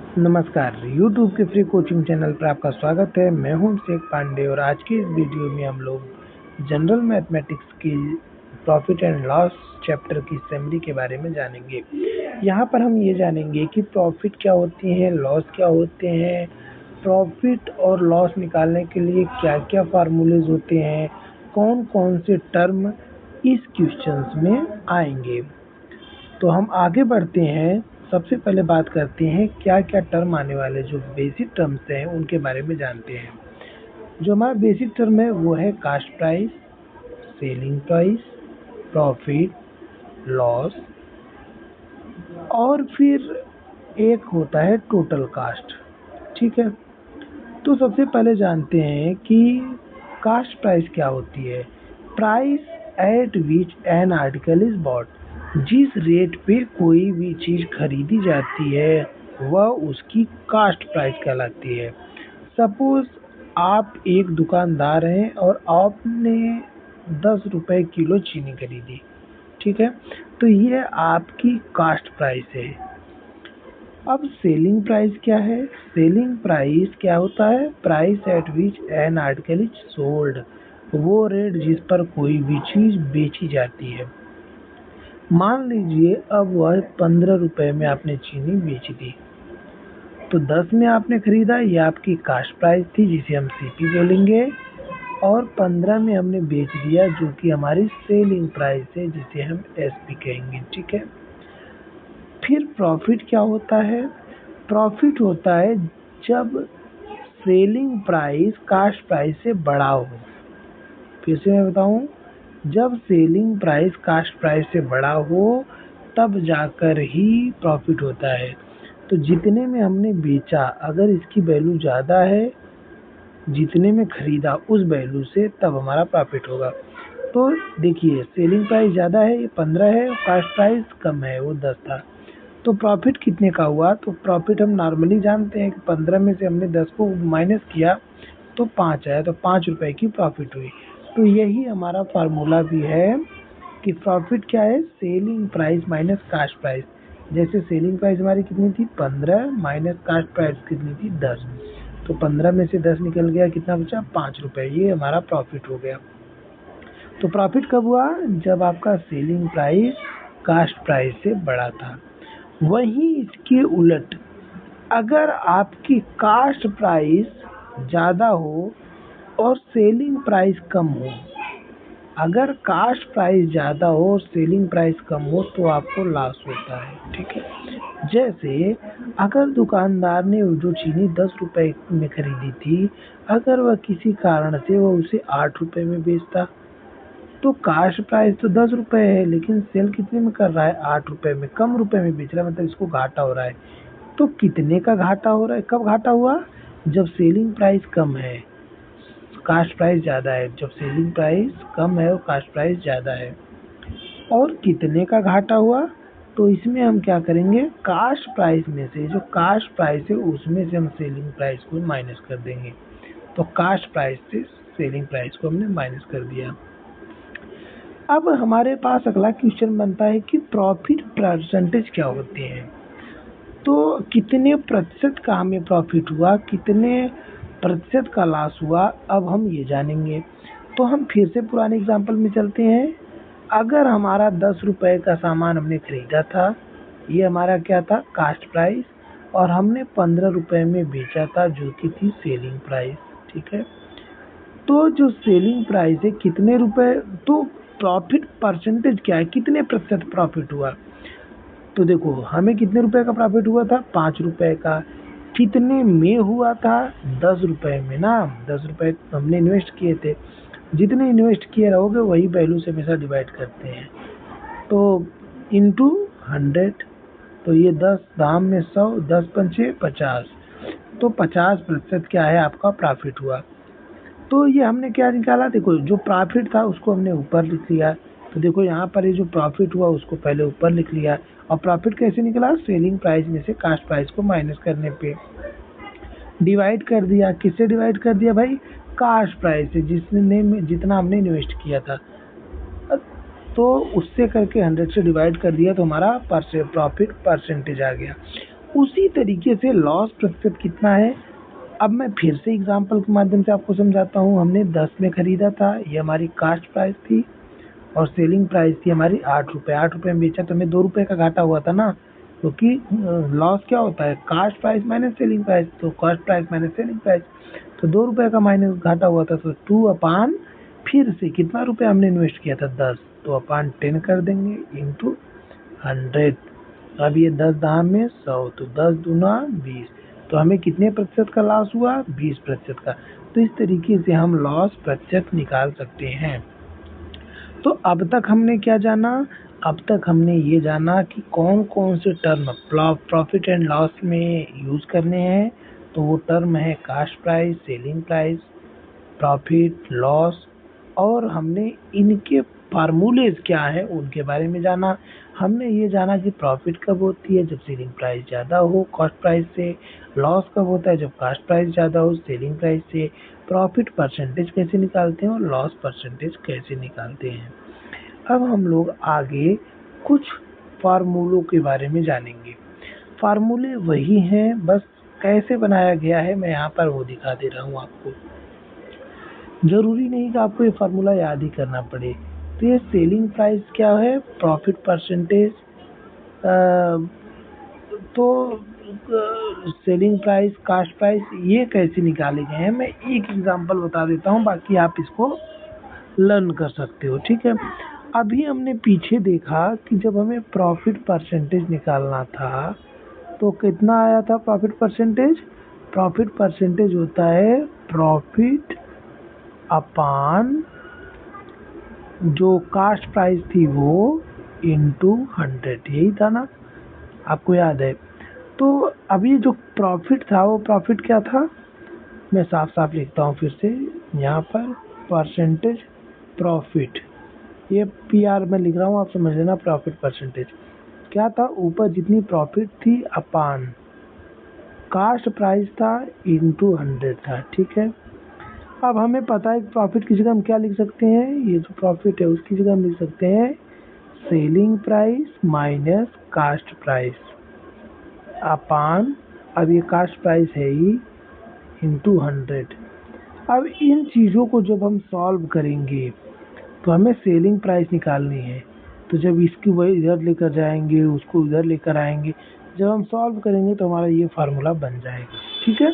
नमस्कार, YouTube के free coaching channel पर आपका स्वागत है। मैं हूं अभिषेक पांडे और आज की इस वीडियो में हम लोग जनरल मैथमेटिक्स की प्रॉफिट एंड लॉस चैप्टर की समरी के बारे में जानेंगे। यहां पर हम ये जानेंगे कि प्रॉफिट क्या होती है, लॉस क्या होते हैं, प्रॉफिट और लॉस निकालने के लिए क्या-क्या फार्मूलेज होते हैं, कौन-कौन से टर्म इस क्वेश्चंस में आएंगे। तो हम आगे बढ़ते हैं। सबसे पहले बात करते हैं क्या क्या टर्म आने वाले जो बेसिक टर्म्स हैं उनके बारे में जानते हैं। जो हमारा बेसिक टर्म है वो है cost price, selling price, profit, loss और फिर एक होता है टोटल कास्ट। ठीक है, तो सबसे पहले जानते हैं कि कास्ट प्राइस क्या होती है। Price at which an article is bought, जिस रेट पे कोई भी चीज खरीदी जाती है वह उसकी कास्ट प्राइस कहलाती है। सपोज आप एक दुकानदार हैं और आपने 10 रुपए किलो चीनी खरीदी, ठीक है, तो ये आपकी कास्ट प्राइस है। अब सेलिंग प्राइस क्या है? सेलिंग प्राइस क्या होता है? Price at which an article is sold, वो रेट जिस पर कोई भी चीज बेची जाती है। मान लीजिए अब वह 15 रुपए में आपने चीनी बेच दी, तो 10 में आपने खरीदा, ये आपकी कास्ट प्राइस थी जिसे हम सीपी बोलेंगे, और 15 में हमने बेच दिया जो कि हमारी सेलिंग प्राइस है जिसे हम एसपी कहेंगे। ठीक है, फिर प्रॉफिट क्या होता है? प्रॉफिट होता है जब सेलिंग प्राइस कास्ट प्राइस से बड़ा हो। फिर से मैं बताऊं, जब सेलिंग प्राइस कास्ट प्राइस से बड़ा हो तब जाकर ही प्रॉफिट होता है। तो जितने में हमने बेचा अगर इसकी वैल्यू ज़्यादा है जितने में खरीदा उस वैल्यू से, तब हमारा प्रॉफिट होगा। तो देखिए सेलिंग प्राइस ज़्यादा है, ये 15 है, कास्ट प्राइस कम है, वो 10 था, तो प्रॉफिट कितने का हुआ? तो प्रॉफिट हम नॉर्मली जानते हैं कि 15 में से हमने 10 को माइनस किया तो 5 आया, तो 5 रुपए की प्रॉफिट हुई। तो यही हमारा फार्मूला भी है कि प्रॉफिट क्या है? Selling price minus cost price. जैसे सेलिंग प्राइस हमारी कितनी थी? 15 माइनस कास्ट प्राइस कितनी थी? 10। तो 15 में से 10 निकल गया, कितना बचा? 5 रुपए। ये हमारा प्रॉफिट हो गया। तो प्रॉफिट कब हुआ? जब आपका सेलिंग प्राइस कास्ट प्राइस से बड़ा था। वहीं इसके उलट अगर आपकी कास्ट प्राइस ज़्यादा हो और सेलिंग प्राइस कम हो, अगर कास्ट प्राइस ज़्यादा हो और सेलिंग प्राइस कम हो तो आपको लॉस होता है। ठीक है, जैसे अगर दुकानदार ने जो चीनी 10 रुपए में खरीदी थी, अगर वह किसी कारण से वह उसे 8 रुपए में बेचता, तो कास्ट प्राइस तो 10 रुपए है लेकिन सेल कितने में कर रहा है? 8 रुपए में, कम रुपए में बेच रहा है, मतलब इसको घाटा हो रहा है। तो कितने का घाटा हो रहा है? कब घाटा हुआ? जब सेलिंग प्राइस कम है, कास्ट प्राइस ज़्यादा है। जब सेलिंग प्राइस कम है और कास्ट प्राइस ज़्यादा है। और कितने का घाटा हुआ? तो इसमें हम क्या करेंगे? कास्ट प्राइस में से जो कास्ट प्राइस है उसमें से हम सेलिंग प्राइस को माइनस कर देंगे। तो कास्ट प्राइस से सेलिंग प्राइस को हमने माइनस कर दिया। अब हमारे पास अगला क्वेश्चन बनता है कि प्रॉफिट परसेंटेज क्या होते हैं। तो कितने प्रतिशत का हमें प्रॉफिट हुआ, कितने प्रतिशत का लॉस हुआ, अब हम ये जानेंगे। तो हम फिर से पुराने एग्जाम्पल में चलते हैं। अगर हमारा 10 रुपए का सामान हमने खरीदा था, ये हमारा क्या था? कास्ट प्राइस, और हमने 15 रुपए में बेचा था जो कि थी सेलिंग प्राइस। ठीक है, तो जो सेलिंग प्राइस है कितने रुपए, तो प्रॉफिट परसेंटेज क्या है? कितने प्रतिशत प्रॉफिट हुआ? तो देखो हमें कितने रुपए का प्रॉफिट हुआ था? 5 रुपए का। कितने में हुआ था? 10 रुपए में ना। 10 रुपए हमने इन्वेस्ट किए थे, जितने इन्वेस्ट किए रहोगे वही वैल्यू से हमेशा डिवाइड करते हैं, तो इंटू 100। तो ये 10 दाम में 100, 10 पंचे 50, तो 50% क्या है? आपका प्रॉफिट हुआ। तो ये हमने क्या निकाला? देखो जो प्रॉफिट था उसको हमने ऊपर लिख लिया। तो देखो यहाँ पर ये जो प्रॉफिट हुआ उसको पहले ऊपर लिख लिया। और प्रॉफिट कैसे निकला? सेलिंग प्राइस में से कास्ट प्राइस को माइनस करने पे डिवाइड कर दिया। किससे डिवाइड कर दिया भाई? कास्ट प्राइस से, जितना हमने इन्वेस्ट किया था, तो उससे करके 100 से डिवाइड कर दिया, तो हमारा प्रॉफिट परसेंटेज आ गया। उसी तरीके से लॉस प्रतिशत कितना है, अब मैं फिर से एग्जांपल के माध्यम से आपको समझाता हूँ। हमने 10 में खरीदा था, ये हमारी कास्ट प्राइस थी और सेलिंग प्राइस थी हमारी 8 रुपये। 8 रुपये में बेचा तो हमें 2 रुपये का घाटा हुआ था ना, क्योंकि लॉस क्या होता है, cost price minus selling price, तो cost price minus selling price, तो 2 रुपये का माइनस घाटा हुआ था, तो 2 फिर से कितना रुपया हमने इन्वेस्ट किया था 10, तो अपान 10 कर देंगे इंटू 100। अब ये 10 दाम में 100, तो 10 दूना 20, तो हमें कितने प्रतिशत का लॉस हुआ, 20% का। तो इस तरीके से हम लॉस प्रतिशत निकाल सकते हैं। तो अब तक हमने क्या जाना, अब तक हमने ये जाना कि कौन कौन से टर्म प्रॉफिट एंड लॉस में यूज करने हैं। तो वो टर्म है cost price, selling price, profit, loss, और हमने इनके फार्मूलेज क्या है उनके बारे में जाना। हमने ये जाना कि प्रॉफिट कब होती है, जब सेलिंग प्राइस ज़्यादा हो कॉस्ट प्राइस से, लॉस कब होता है, जब कास्ट प्राइस ज़्यादा हो सेलिंग प्राइस से, प्रॉफिट परसेंटेज कैसे निकालते हैं और लॉस परसेंटेज कैसे निकालते हैं। अब हम लोग आगे कुछ फार्मूलों के बारे में जानेंगे। फार्मूले वही हैं, बस कैसे बनाया गया है मैं यहाँ पर वो दिखा दे रहा हूँ आपको। जरूरी नहीं कि आपको ये फार्मूला याद ही करना पड़े। तो ये सेलिंग प्राइस क्या है, प्रॉफिट परसेंटेज, तो सेलिंग प्राइस, कास्ट प्राइस, ये कैसे निकाले गए हैं मैं एक एग्जांपल बता देता हूँ, बाकी आप इसको लर्न कर सकते हो। ठीक है, अभी हमने पीछे देखा कि जब हमें प्रॉफिट परसेंटेज निकालना था तो कितना आया था प्रॉफिट परसेंटेज। प्रॉफिट परसेंटेज होता है प्रॉफिट अपान जो कास्ट प्राइस थी वो इंटू 100, यही था ना, आपको याद है। तो अभी जो प्रॉफिट था वो प्रॉफिट क्या था, मैं साफ साफ लिखता हूँ फिर से यहाँ पर, परसेंटेज प्रॉफिट, ये PR में लिख रहा हूँ, आप समझ लेना। प्रॉफिट परसेंटेज क्या था, ऊपर जितनी प्रॉफिट थी अपान कास्ट प्राइस था इंटू 100 था। ठीक है, अब हमें पता है प्रॉफिट की जगह हम क्या लिख सकते हैं, ये जो प्रॉफिट है उसकी जगह हम लिख सकते हैं selling price minus cost price upon, अब ये कास्ट प्राइस है ही, इंटू 100। अब इन चीज़ों को जब हम सॉल्व करेंगे तो हमें सेलिंग प्राइस निकालनी है, तो जब इसकी वही इधर लेकर जाएंगे उसको इधर लेकर आएंगे, जब हम सॉल्व करेंगे तो हमारा ये फार्मूला बन जाएगा। ठीक है,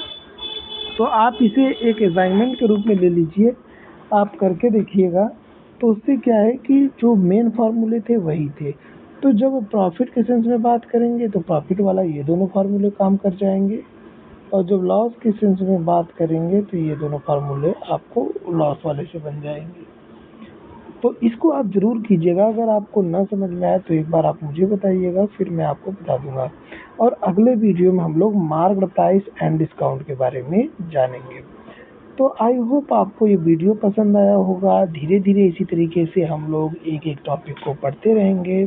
तो आप इसे एक असाइनमेंट के रूप में ले लीजिए, आप करके देखिएगा। तो उससे क्या है कि जो मेन फार्मूले थे वही थे, तो जब प्रॉफिट के सेंस में बात करेंगे तो प्रॉफिट वाला ये दोनों फार्मूले काम कर जाएंगे, और जब लॉस के सेंस में बात करेंगे तो ये दोनों फार्मूले आपको लॉस वाले से बन जाएंगे। तो इसको आप ज़रूर कीजिएगा, अगर आपको ना समझ में आए तो एक बार आप मुझे बताइएगा, फिर मैं आपको बता दूंगा। और अगले वीडियो में हम लोग मार्क्ड प्राइस एंड डिस्काउंट के बारे में जानेंगे। तो आई होप आपको ये वीडियो पसंद आया होगा। धीरे धीरे इसी तरीके से हम लोग एक एक टॉपिक को पढ़ते रहेंगे।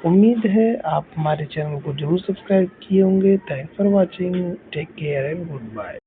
उम्मीद है आप हमारे चैनल को जरूर सब्सक्राइब किए होंगे। Thanks for watching, take care and good bye.